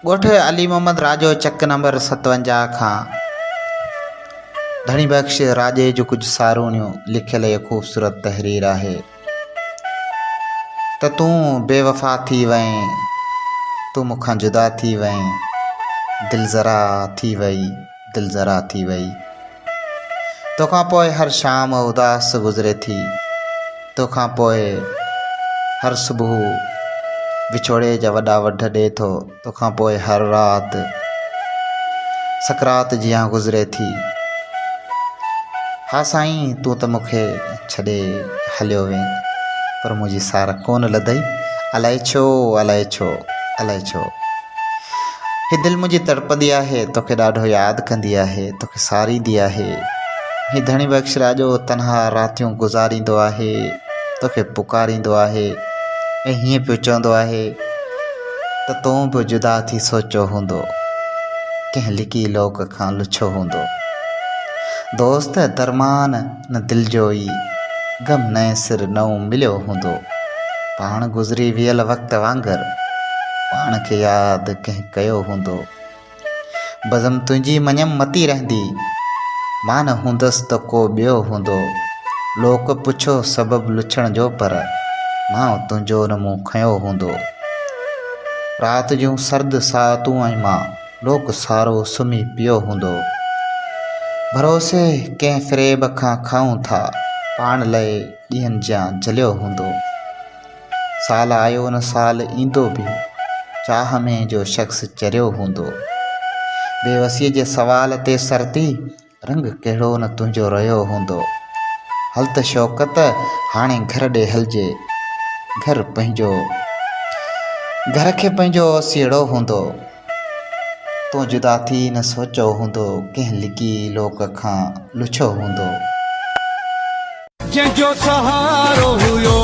ॻोठ अली मोहम्मद राजो चक नंबर 57 खां धनी बख्श राजे जो कुछ सारूणियूं लिखियल ये ख़ूबसूरत तहरीर है। त तू बेवफा थी वहीं, तू मुखां जुदा थी वहीं, दिल ज़रा थी वई, दिल ज़रा थी वई। तोखां पोइ हर शाम उदास गुज़रे थी, तोखां पोइ हर सुबुह विछोड़े जा वॾा वढ ॾे थो, तोखां पोइ हर रात सकरात जियां गुज़रे थी। हा साईं, तू त मूंखे छॾे हलियो वें, पर मुंहिंजी सार कोन लधई, अलाए छो अलाए छो अलाए छो। ही दिलि मुंहिंजी तड़पंदी आहे, तोखे ॾाढो यादि कंदी आहे, तोखे सारींदी आहे। ही धनी बख्श राजो तन्हा रातियूं गुज़ारींदो आहे, तोखे पुकारींदो आहे ऐं हीअं पियो चवंदो आहे त तूं बि जुदा थी सोचियो हूंदो, कंहिं लिकी लोक खां लुछो हूंदो। दोस्त दरमान न दिल जो ई गम नए सिर नओं मिलियो हूंदो, पाण गुज़री वियल वक़्त वांगुरु पाण खे यादि कंहिं कयो हूंदो। बज़म तुंहिंजी मञम मती रहंदी, मां न हूंदसि त को ॿियो हूंदो। लोक पुछो सबबु लुछण जो, पर मां तुंहिंजो न मूं खयो हूंदो। राति जूं सर्द सातूं ऐं मां लोक सारो सुम्ही पियो हूंदो। भरोसे कंहिं फ़रेब खां खाऊं था, पाण लाइ ॾींहंनि जा जलियो हूंदो। साल आयो न साल ईंदो बि, चाह में जो शख़्स चरियो हूंदो। बेवसीअ जे सवाल ते सरती, रंग कहिड़ो न तुंहिंजो रहियो हूंदो। हल त शौक़त हाणे घर ॾे हलिजे, घर खे पंहिंजो सीड़ो हूंदो। तूं जुदा थी न सोचो हूंदो, कंहिं लिकी लोक खां लुछो हूंदो। जंहिंजो सहारो हुयो